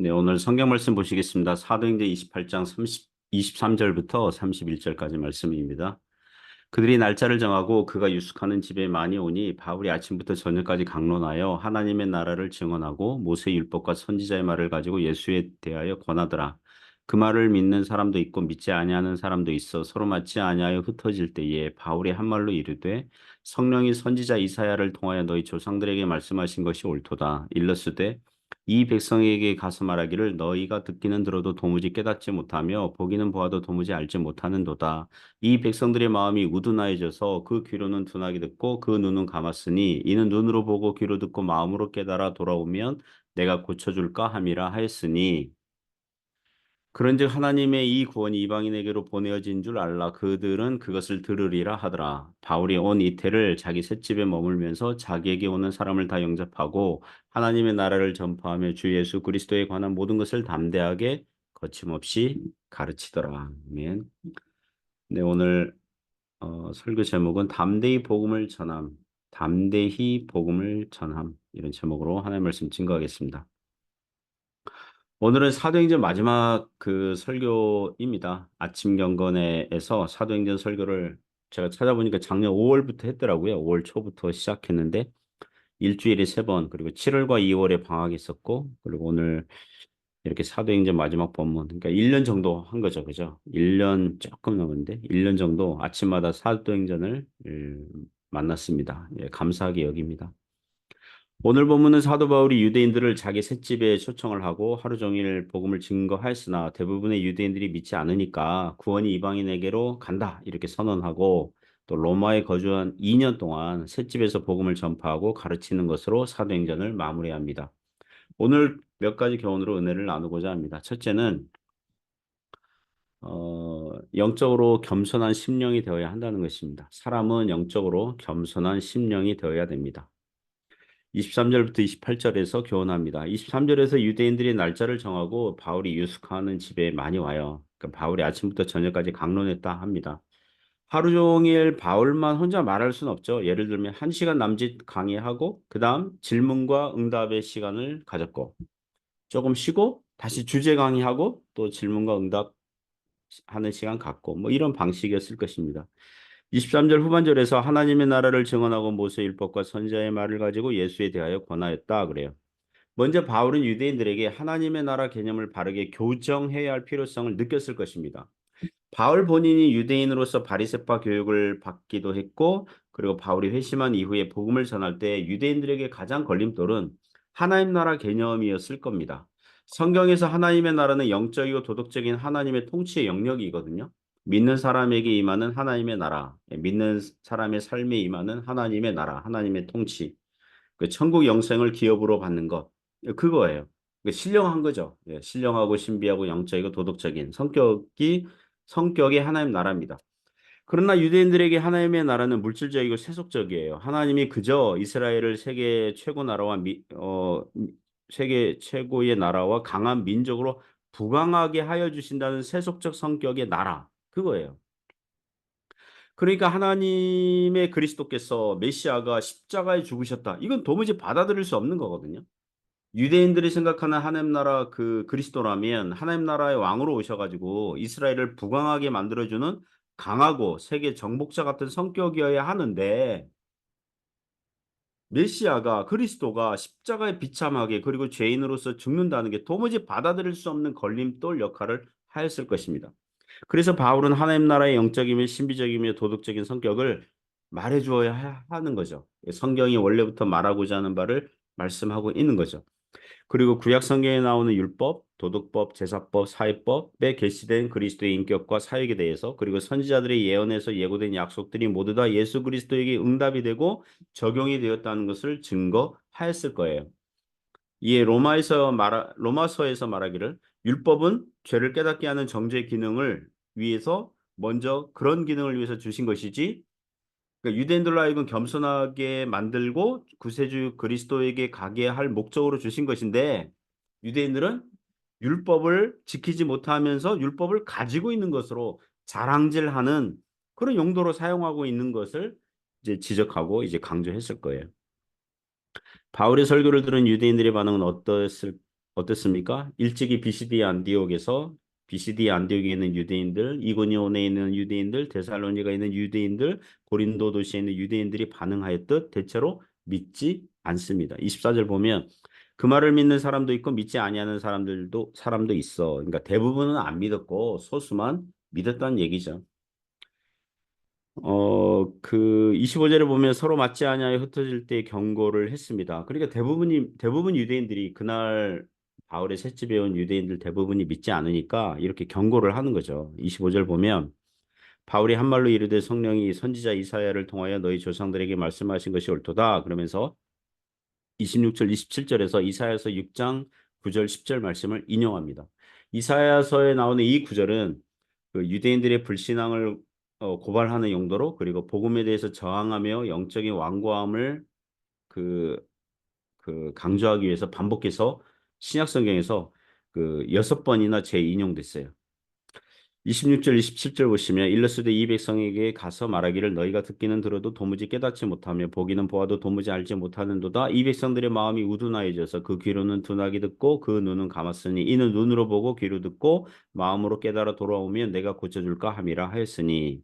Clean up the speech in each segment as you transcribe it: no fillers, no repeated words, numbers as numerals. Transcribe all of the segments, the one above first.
네, 오늘 성경 말씀 보시겠습니다. 사도행전 28장 23절부터 31절까지 말씀입니다. 그들이 날짜를 정하고 그가 유숙하는 집에 많이 오니 바울이 아침부터 저녁까지 강론하여 하나님의 나라를 증언하고 모세의 율법과 선지자의 말을 가지고 예수에 대하여 권하더라. 그 말을 믿는 사람도 있고 믿지 아니하는 사람도 있어 서로 맞지 아니하여 흩어질 때에 바울이 한 말로 이르되 성령이 선지자 이사야를 통하여 너희 조상들에게 말씀하신 것이 옳도다. 일렀으되 이 백성에게 가서 말하기를 너희가 듣기는 들어도 도무지 깨닫지 못하며 보기는 보아도 도무지 알지 못하는도다. 이 백성들의 마음이 우둔하여져서 그 귀로는 둔하게 듣고 그 눈은 감았으니 이는 눈으로 보고 귀로 듣고 마음으로 깨달아 돌아오면 내가 고쳐줄까 함이라 하였으니 그런즉 하나님의 이 구원이 이방인에게로 보내어진 줄 알라. 그들은 그것을 들으리라 하더라. 바울이 온 이태를 자기 셋집에 머물면서 자기에게 오는 사람을 다 영접하고 하나님의 나라를 전파하며 주 예수 그리스도에 관한 모든 것을 담대하게 거침없이 가르치더라. 아멘. 네, 오늘 설교 제목은 담대히 복음을 전함, 담대히 복음을 전함 이런 제목으로 하나님 말씀 증거하겠습니다. 오늘은 사도행전 마지막 그 설교입니다. 아침 경건회에서 사도행전 설교를 제가 찾아보니까 작년 5월부터 했더라고요. 5월 초부터 시작했는데 일주일에 3번 그리고 7월과 2월에 방학이 있었고 그리고 오늘 이렇게 사도행전 마지막 본문 그러니까 1년 정도 한 거죠. 그죠? 1년 조금 넘었는데 1년 정도 아침마다 사도행전을 만났습니다. 예, 감사하게 여깁니다. 오늘 본문은 사도 바울이 유대인들을 자기 셋집에 초청을 하고 하루 종일 복음을 증거하였으나 대부분의 유대인들이 믿지 않으니까 구원이 이방인에게로 간다 이렇게 선언하고 또 로마에 거주한 2년 동안 셋집에서 복음을 전파하고 가르치는 것으로 사도행전을 마무리합니다. 오늘 몇 가지 교훈으로 은혜를 나누고자 합니다. 첫째는 영적으로 겸손한 심령이 되어야 한다는 것입니다. 사람은 영적으로 겸손한 심령이 되어야 됩니다. 23절부터 28절에서 교훈합니다. 23절에서 유대인들이 날짜를 정하고 바울이 유숙하는 집에 많이 와요. 그러니까 바울이 아침부터 저녁까지 강론했다 합니다. 하루 종일 바울만 혼자 말할 수는 없죠. 예를 들면 1시간 남짓 강의하고 그 다음 질문과 응답의 시간을 가졌고 조금 쉬고 다시 주제 강의하고 또 질문과 응답하는 시간 갖고 뭐 이런 방식이었을 것입니다. 23절 후반절에서 하나님의 나라를 증언하고 모세 율법과 선지자의 말을 가지고 예수에 대하여 권하였다 그래요. 먼저 바울은 유대인들에게 하나님의 나라 개념을 바르게 교정해야 할 필요성을 느꼈을 것입니다. 바울 본인이 유대인으로서 바리새파 교육을 받기도 했고 그리고 바울이 회심한 이후에 복음을 전할 때 유대인들에게 가장 걸림돌은 하나님 나라 개념이었을 겁니다. 성경에서 하나님의 나라는 영적이고 도덕적인 하나님의 통치의 영역이거든요. 믿는 사람에게 임하는 하나님의 나라, 믿는 사람의 삶에 임하는 하나님의 나라, 하나님의 통치, 그 천국 영생을 기업으로 받는 것, 그거예요. 신령한 거죠. 예, 신령하고 신비하고 영적이고 도덕적인 성격이 하나님 나라입니다. 그러나 유대인들에게 하나님의 나라는 물질적이고 세속적이에요. 하나님이 그저 이스라엘을 세계 최고의 나라와 강한 민족으로 부강하게 하여 주신다는 세속적 성격의 나라. 그거예요. 그러니까 하나님의 그리스도께서 메시아가 십자가에 죽으셨다. 이건 도무지 받아들일 수 없는 거거든요. 유대인들이 생각하는 하나님 나라 그 그리스도라면 하나님 나라의 왕으로 오셔가지고 이스라엘을 부강하게 만들어주는 강하고 세계 정복자 같은 성격이어야 하는데 메시아가 그리스도가 십자가에 비참하게 그리고 죄인으로서 죽는다는 게 도무지 받아들일 수 없는 걸림돌 역할을 하였을 것입니다. 그래서 바울은 하나님 나라의 영적이며 신비적이며 도덕적인 성격을 말해 주어야 하는 거죠. 성경이 원래부터 말하고자 하는 바를 말씀하고 있는 거죠. 그리고 구약 성경에 나오는 율법, 도덕법, 제사법, 사회법에 계시된 그리스도의 인격과 사역에 대해서 그리고 선지자들의 예언에서 예고된 약속들이 모두 다 예수 그리스도에게 응답이 되고 적용이 되었다는 것을 증거하였을 거예요. 이에 로마서에서 말하기를 율법은 죄를 깨닫게 하는 정죄 기능을 위해서 먼저 그런 기능을 위해서 주신 것이지 그러니까 유대인들로 하여금 겸손하게 만들고 구세주 그리스도에게 가게 할 목적으로 주신 것인데 유대인들은 율법을 지키지 못하면서 율법을 가지고 있는 것으로 자랑질하는 그런 용도로 사용하고 있는 것을 이제 지적하고 이제 강조했을 거예요. 바울의 설교를 들은 유대인들의 반응은 어떠했을까요? 어떻습니까? 일찍이 BCD 안디옥에 있는 유대인들, 이고니온에 있는 유대인들, 데살로니가에 있는 유대인들, 고린도 도시에 있는 유대인들이 반응하였듯 대체로 믿지 않습니다. 24절 보면 그 말을 믿는 사람도 있고 믿지 아니하는 사람도 있어. 그러니까 대부분은 안 믿었고 소수만 믿었다는 얘기죠. 25절에 보면 서로 맞지 아니하여 흩어질 때 경고를 했습니다. 그러니까 대부분 유대인들이 그날 바울의 셋집에 온 유대인들 대부분이 믿지 않으니까 이렇게 경고를 하는 거죠. 25절 보면 바울이 한 말로 이르되 성령이 선지자 이사야를 통하여 너희 조상들에게 말씀하신 것이 옳도다. 그러면서 26절, 27절에서 이사야서 6장 9절, 10절 말씀을 인용합니다. 이사야서에 나오는 이 구절은 그 유대인들의 불신앙을 고발하는 용도로 그리고 복음에 대해서 저항하며 영적인 완고함을 그, 그 강조하기 위해서 반복해서 신약 성경에서 그 6번이나 재인용됐어요. 26절, 27절 보시면 일러스되 이 백성에게 가서 말하기를 너희가 듣기는 들어도 도무지 깨닫지 못하며 보기는 보아도 도무지 알지 못하는도다. 이 백성들의 마음이 우둔하여져서 그 귀로는 둔하게 듣고 그 눈은 감았으니 이는 눈으로 보고 귀로 듣고 마음으로 깨달아 돌아오면 내가 고쳐줄까 함이라 하였으니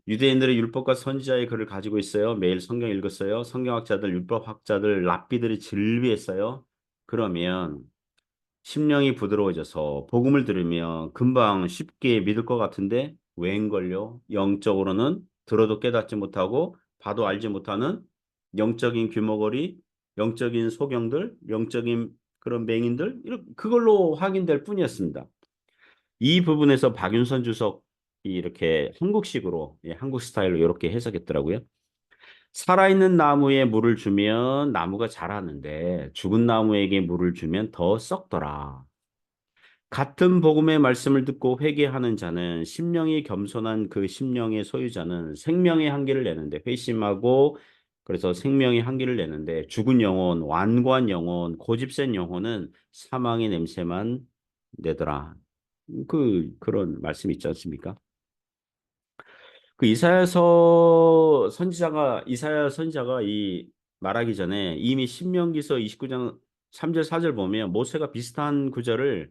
유대인들의 율법과 선지자의 글을 가지고 있어요. 매일 성경 읽었어요. 성경학자들, 율법학자들, 랍비들이 즐비했어요. 그러면 심령이 부드러워져서 복음을 들으면 금방 쉽게 믿을 것 같은데 웬걸요? 영적으로는 들어도 깨닫지 못하고 봐도 알지 못하는 영적인 귀머거리, 영적인 소경들, 영적인 그런 맹인들 그걸로 확인될 뿐이었습니다. 이 부분에서 박윤선 주석이 이렇게 한국식으로 한국 스타일로 이렇게 해석했더라고요. 살아있는 나무에 물을 주면 나무가 자라는데 죽은 나무에게 물을 주면 더 썩더라. 같은 복음의 말씀을 듣고 회개하는 자는 심령이 겸손한 그 심령의 소유자는 생명의 한계를 내는데 회심하고 그래서 생명의 한계를 내는데 죽은 영혼, 완고한 영혼, 고집센 영혼은 사망의 냄새만 내더라. 그런 말씀 있지 않습니까? 그 이사야 선지자가 이 말하기 전에 이미 신명기서 29장 3절 4절 보면 모세가 비슷한 구절을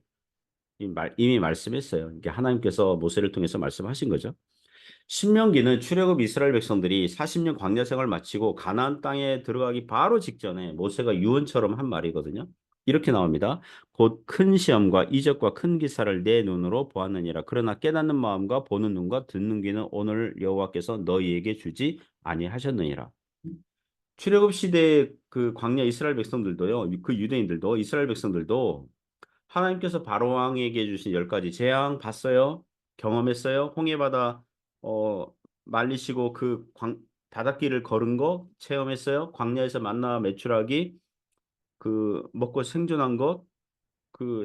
이미 말씀했어요. 이게 하나님께서 모세를 통해서 말씀하신 거죠. 신명기는 출애굽 이스라엘 백성들이 40년 광야 생활 마치고 가나안 땅에 들어가기 바로 직전에 모세가 유언처럼 한 말이거든요. 이렇게 나옵니다. 곧 큰 시험과 이적과 큰 기사를 내 눈으로 보았느니라. 그러나 깨닫는 마음과 보는 눈과 듣는 귀는 오늘 여호와께서 너희에게 주지 아니하셨느니라. 출애굽 시대 그 광야 이스라엘 백성들도요. 그 유대인들도 이스라엘 백성들도 하나님께서 바로 왕에게 주신 10가지 재앙 봤어요? 경험했어요? 홍해바다 어, 말리시고 바닷길을 걸은 거 체험했어요? 광야에서 만나 매출하기 먹고 생존한 것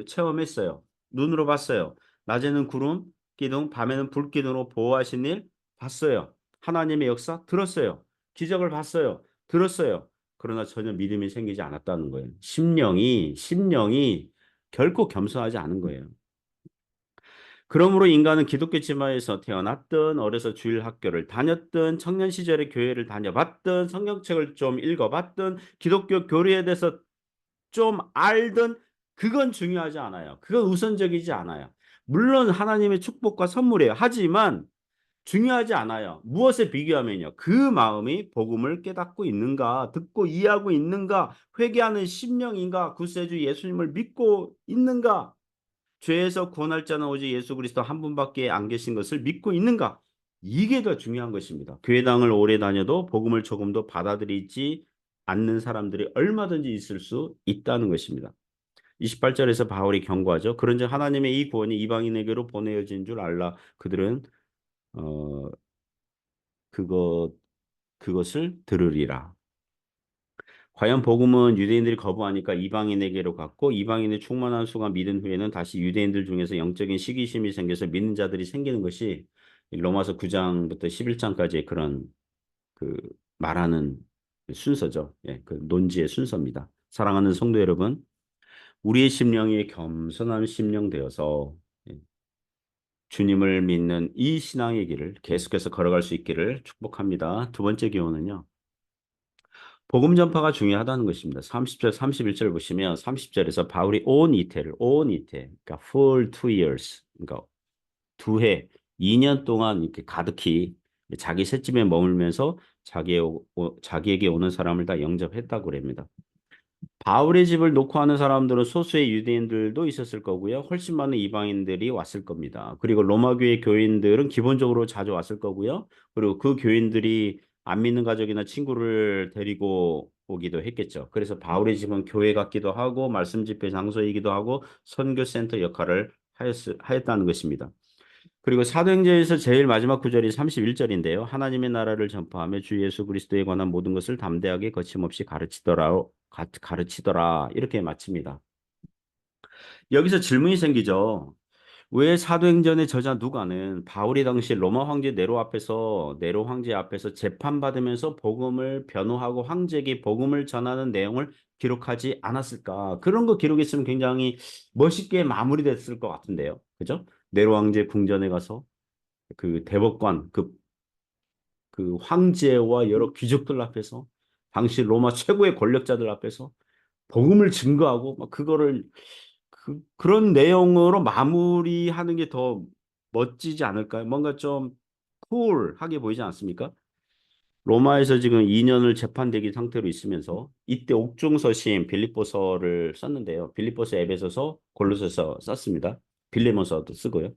체험했어요. 눈으로 봤어요. 낮에는 구름 기둥, 밤에는 불 기둥으로 보호하신 일 봤어요. 하나님의 역사 들었어요. 기적을 봤어요. 들었어요. 그러나 전혀 믿음이 생기지 않았다는 거예요. 심령이 결코 겸손하지 않은 거예요. 그러므로 인간은 기독교 집안에서 태어났든 어려서 주일 학교를 다녔든 청년 시절에 교회를 다녀봤든 성경책을 좀 읽어봤든 기독교 교리에 대해서 좀 알든 그건 중요하지 않아요. 그건 우선적이지 않아요. 물론 하나님의 축복과 선물이에요. 하지만 중요하지 않아요. 무엇에 비교하면요. 그 마음이 복음을 깨닫고 있는가, 듣고 이해하고 있는가, 회개하는 심령인가, 구세주 예수님을 믿고 있는가, 죄에서 구원할 자는 오직 예수 그리스도 한 분밖에 안 계신 것을 믿고 있는가? 이게 더 중요한 것입니다. 교회당을 오래 다녀도 복음을 조금도 받아들이지 않는 사람들이 얼마든지 있을 수 있다는 것입니다. 28절에서 바울이 경고하죠. 그런즉 하나님의 이 구원이 이방인에게로 보내어진 줄 알라. 그들은 어 그것 그것을 들으리라. 과연 복음은 유대인들이 거부하니까 이방인에게로 갔고 이방인의 충만한 수가 믿은 후에는 다시 유대인들 중에서 영적인 시기심이 생겨서 믿는 자들이 생기는 것이 로마서 9장부터 11장까지의 그런 그 말하는 순서죠. 예, 그 논지의 순서입니다. 사랑하는 성도 여러분, 우리의 심령이 겸손한 심령 되어서 예, 주님을 믿는 이 신앙의 길을 계속해서 걸어갈 수 있기를 축복합니다. 두 번째 교훈은요. 복음 전파가 중요하다는 것입니다. 30절, 31절 보시면 30절에서 바울이 온 이태, 그러니까 full 2 years, 그러니까 2해, 2년 동안 이렇게 가득히 자기 셋집에 머물면서 자기에게 오는 사람을 다 영접했다고 그럽니다. 바울의 집을 놓고 하는 사람들은 소수의 유대인들도 있었을 거고요. 훨씬 많은 이방인들이 왔을 겁니다. 그리고 로마 교회 교인들은 기본적으로 자주 왔을 거고요. 그리고 그 교인들이 안 믿는 가족이나 친구를 데리고 오기도 했겠죠. 그래서 바울의 집은 교회 같기도 하고 말씀 집회 장소이기도 하고 선교센터 역할을 하였다는 것입니다. 그리고 사도행전에서 제일 마지막 구절이 31절인데요. 하나님의 나라를 전파하며 주 예수 그리스도에 관한 모든 것을 담대하게 거침없이 가르치더라. 이렇게 마칩니다. 여기서 질문이 생기죠. 왜 사도행전의 저자 누가는 바울이 당시 로마 황제 네로 황제 앞에서 재판받으면서 복음을 변호하고 황제에게 복음을 전하는 내용을 기록하지 않았을까? 그런 거 기록했으면 굉장히 멋있게 마무리됐을 것 같은데요. 그죠? 네로 황제 궁전에 가서 그 대법관, 그 황제와 여러 귀족들 앞에서 당시 로마 최고의 권력자들 앞에서 복음을 증거하고 막 그거를 그런 내용으로 마무리하는 게 더 멋지지 않을까요? 뭔가 좀 쿨하게 보이지 않습니까? 로마에서 지금 2년을 재판대기 상태로 있으면서 이때 옥중서신 빌립보서를 썼는데요. 빌립보서 에베소서 골로새서 썼습니다. 빌레몬서도 쓰고요.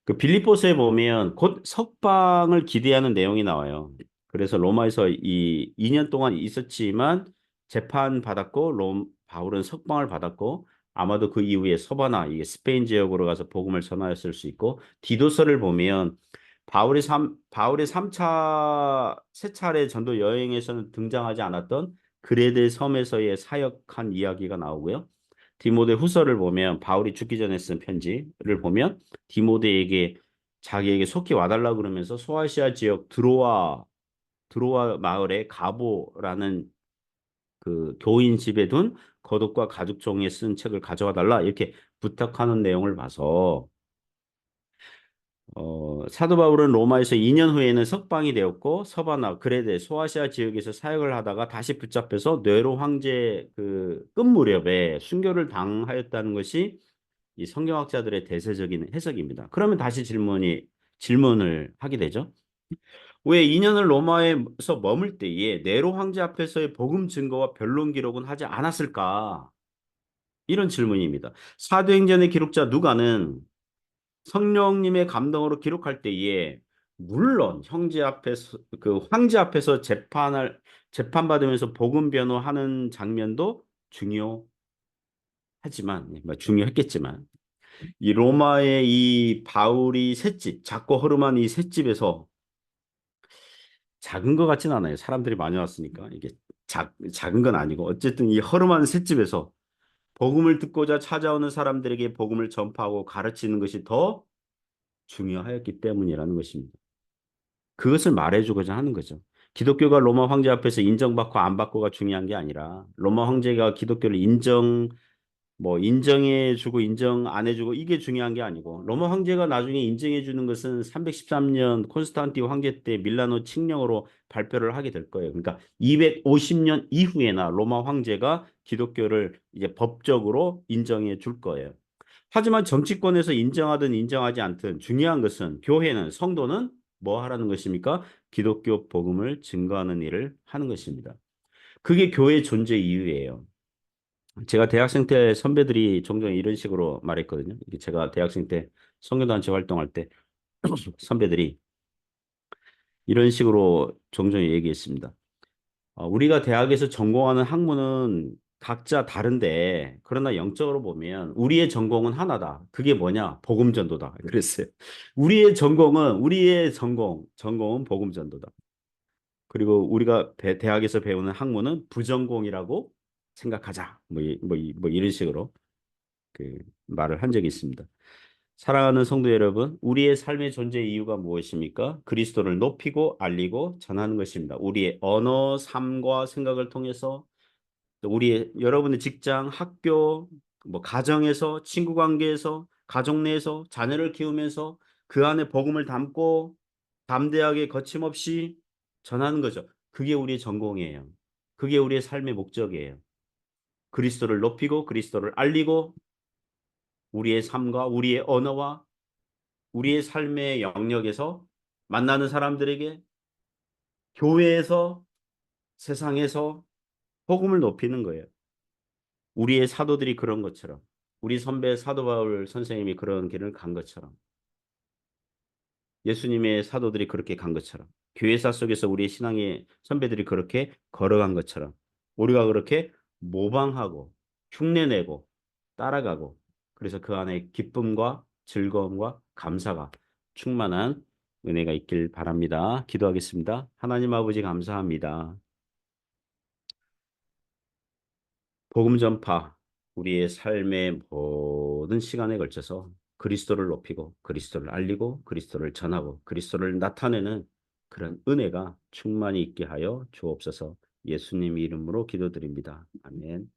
그 빌립보서에 보면 곧 석방을 기대하는 내용이 나와요. 그래서 로마에서 이 2년 동안 있었지만 재판 받았고 바울은 석방을 받았고 아마도 그 이후에 서바나 이게 스페인 지역으로 가서 복음을 전하였을 수 있고 디도서를 보면 바울의 3차 세 차례 전도 여행에서는 등장하지 않았던 그레데 섬에서의 사역한 이야기가 나오고요. 디모데 후서를 보면 바울이 죽기 전에 쓴 편지를 보면 디모데에게 자기에게 속히 와달라 그러면서 소아시아 지역 드로아 마을의 가보라는 그 교인 집에 둔 거독과 가죽 종이에 쓴 책을 가져와 달라 이렇게 부탁하는 내용을 봐서 사도 바울은 로마에서 2년 후에는 석방이 되었고 서바나 그레데 소아시아 지역에서 사역을 하다가 다시 붙잡혀서 네로 황제 그 끝 무렵에 순교를 당하였다는 것이 이 성경학자들의 대세적인 해석입니다. 그러면 다시 질문을 하게 되죠. 왜 2년을 로마에서 머물 때에 네로 황제 앞에서의 복음 증거와 변론 기록은 하지 않았을까? 이런 질문입니다. 사도행전의 기록자 누가는 성령님의 감동으로 기록할 때에 물론 형제 앞에서 그 황제 앞에서 재판받으면서 복음 변호하는 장면도 중요했겠지만 이 로마의 이 바울이 셋집, 작고 허름한 이 셋집에서 작은 것 같진 않아요. 사람들이 많이 왔으니까 이게 작은 건 아니고 어쨌든 이 허름한 셋집에서 복음을 듣고자 찾아오는 사람들에게 복음을 전파하고 가르치는 것이 더 중요하였기 때문이라는 것입니다. 그것을 말해주고자 하는 거죠. 기독교가 로마 황제 앞에서 인정받고 안 받고가 중요한 게 아니라 로마 황제가 기독교를 인정해주고 인정 안 해주고 이게 중요한 게 아니고 로마 황제가 나중에 인정해주는 것은 313년 콘스탄티 황제 때 밀라노 칙령으로 발표를 하게 될 거예요. 그러니까 250년 이후에나 로마 황제가 기독교를 이제 법적으로 인정해 줄 거예요. 하지만 정치권에서 인정하든 인정하지 않든 중요한 것은 교회는 성도는 뭐 하라는 것입니까? 기독교 복음을 증거하는 일을 하는 것입니다. 그게 교회 존재 이유예요. 제가 대학생 때 선배들이 종종 이런 식으로 말했거든요. 이게 제가 대학생 때 선교단체 활동할 때 선배들이 이런 식으로 종종 얘기했습니다. 우리가 대학에서 전공하는 학문은 각자 다른데 그러나 영적으로 보면 우리의 전공은 하나다. 그게 뭐냐? 복음전도다. 그랬어요. 전공은 복음전도다. 그리고 우리가 대학에서 배우는 학문은 부전공이라고 생각하자. 이런 식으로 그 말을 한 적이 있습니다. 사랑하는 성도 여러분, 우리의 삶의 존재 이유가 무엇입니까? 그리스도를 높이고 알리고 전하는 것입니다. 우리의 언어, 삶과 생각을 통해서 또 여러분의 직장, 학교, 가정에서, 친구 관계에서, 가족 내에서 자녀를 키우면서 그 안에 복음을 담고 담대하게 거침없이 전하는 거죠. 그게 우리의 전공이에요. 그게 우리의 삶의 목적이에요. 그리스도를 높이고 그리스도를 알리고 우리의 삶과 우리의 언어와 우리의 삶의 영역에서 만나는 사람들에게 교회에서 세상에서 복음을 높이는 거예요. 우리의 사도들이 그런 것처럼 우리 선배 사도 바울 선생님이 그런 길을 간 것처럼 예수님의 사도들이 그렇게 간 것처럼 교회사 속에서 우리의 신앙의 선배들이 그렇게 걸어간 것처럼 우리가 그렇게 모방하고 흉내내고 따라가고 그래서 그 안에 기쁨과 즐거움과 감사가 충만한 은혜가 있길 바랍니다. 기도하겠습니다. 하나님 아버지 감사합니다. 복음 전파, 우리의 삶의 모든 시간에 걸쳐서 그리스도를 높이고 그리스도를 알리고 그리스도를 전하고 그리스도를 나타내는 그런 은혜가 충만히 있게 하여 주옵소서. 예수님 이름으로 기도드립니다. 아멘.